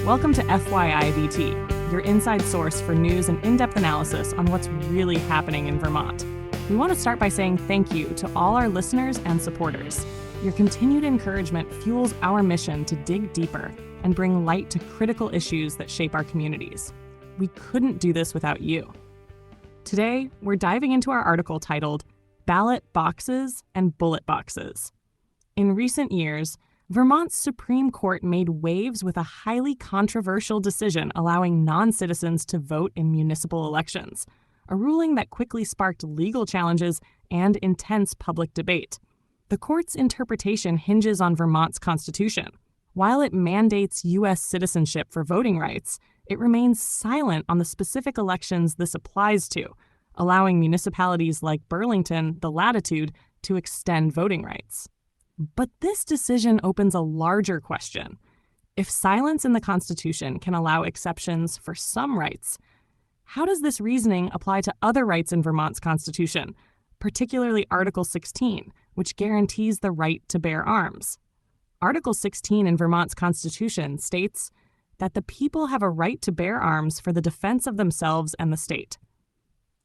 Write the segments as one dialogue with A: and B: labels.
A: Welcome to FYIVT, your inside source for news and in-depth analysis on what's really happening in Vermont. We want to start by saying thank you to all our listeners and supporters. Your continued encouragement fuels our mission to dig deeper and bring light to critical issues that shape our communities. We couldn't do this without you. Today, we're diving into our article titled Ballot Boxes and Bullet Boxes. In recent years, Vermont's Supreme Court made waves with a highly controversial decision allowing non-citizens to vote in municipal elections, a ruling that quickly sparked legal challenges and intense public debate. The court's interpretation hinges on Vermont's Constitution. While it mandates U.S. citizenship for voting rights, it remains silent on the specific elections this applies to, allowing municipalities like Burlington the latitude to extend voting rights. But this decision opens a larger question. If silence in the Constitution can allow exceptions for some rights, how does this reasoning apply to other rights in Vermont's Constitution, particularly Article 16, which guarantees the right to bear arms? Article 16 in Vermont's Constitution states that the people have a right to bear arms for the defense of themselves and the state.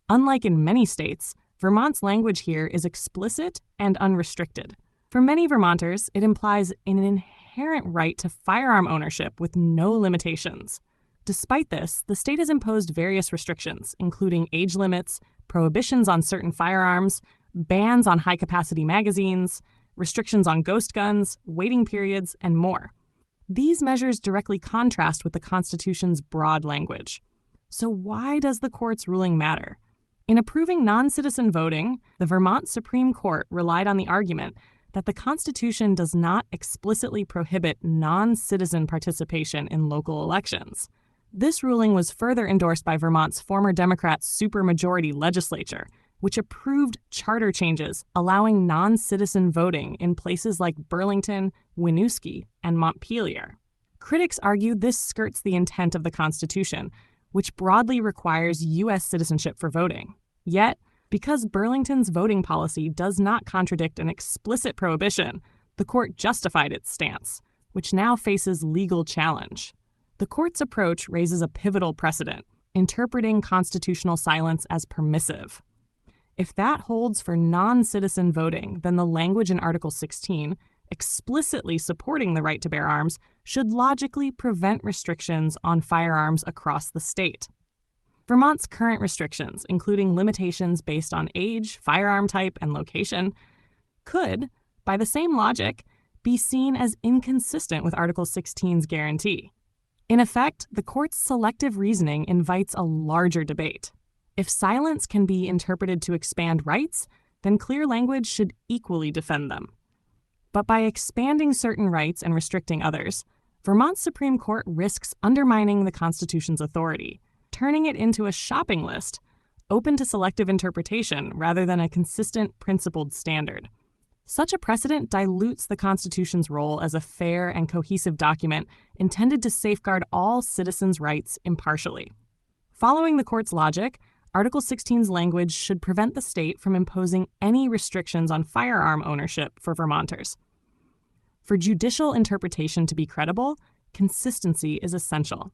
A: Unlike in many states, Vermont's language here is explicit and unrestricted. For many Vermonters, it implies an inherent right to firearm ownership with no limitations. Despite this, the state has imposed various restrictions, including age limits, prohibitions on certain firearms, bans on high-capacity magazines, restrictions on ghost guns, waiting periods, and more. These measures directly contrast with the Constitution's broad language. So why does the court's ruling matter? In approving non-citizen voting, the Vermont Supreme Court relied on the argument that the Constitution does not explicitly prohibit non-citizen participation in local elections. This ruling was further endorsed by Vermont's former Democrat supermajority legislature, which approved charter changes allowing non-citizen voting in places like Burlington, Winooski, and Montpelier. Critics argue this skirts the intent of the Constitution, which broadly requires U.S. citizenship for voting. Yet, because Burlington's voting policy does not contradict an explicit prohibition, the court justified its stance, which now faces legal challenge. The court's approach raises a pivotal precedent, interpreting constitutional silence as permissive. If that holds for non-citizen voting, then the language in Article 16, explicitly supporting the right to bear arms, should logically prevent restrictions on firearms across the state. Vermont's current restrictions, including limitations based on age, firearm type, and location, could, by the same logic, be seen as inconsistent with Article 16's guarantee. In effect, the court's selective reasoning invites a larger debate. If silence can be interpreted to expand rights, then clear language should equally defend them. But by expanding certain rights and restricting others, Vermont's Supreme Court risks undermining the Constitution's authority, turning it into a shopping list, open to selective interpretation rather than a consistent, principled standard. Such a precedent dilutes the Constitution's role as a fair and cohesive document intended to safeguard all citizens' rights impartially. Following the court's logic, Article 16's language should prevent the state from imposing any restrictions on firearm ownership for Vermonters. For judicial interpretation to be credible, consistency is essential.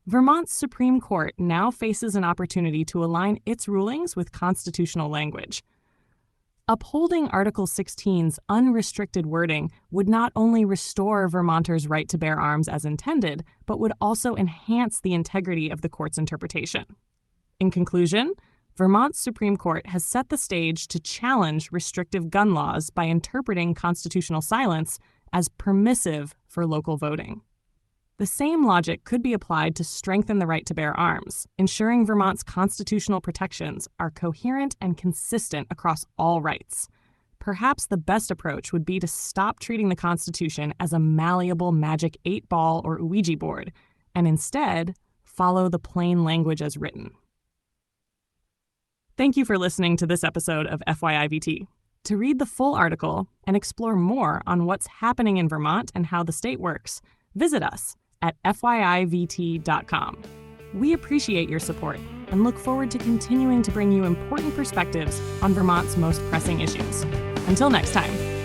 A: Vermont's Supreme Court now faces an opportunity to align its rulings with constitutional language. Upholding Article 16's unrestricted wording would not only restore Vermonters' right to bear arms as intended, but would also enhance the integrity of the court's interpretation. In conclusion, Vermont's Supreme Court has set the stage to challenge restrictive gun laws by interpreting constitutional silence as permissive for local voting. The same logic could be applied to strengthen the right to bear arms, ensuring Vermont's constitutional protections are coherent and consistent across all rights. Perhaps the best approach would be to stop treating the Constitution as a malleable magic 8-ball or Ouija board, and instead follow the plain language as written. Thank you for listening to this episode of FYIVT. To read the full article and explore more on what's happening in Vermont and how the state works, visit us at FYIVT.com. We appreciate your support and look forward to continuing to bring you important perspectives on Vermont's most pressing issues. Until next time.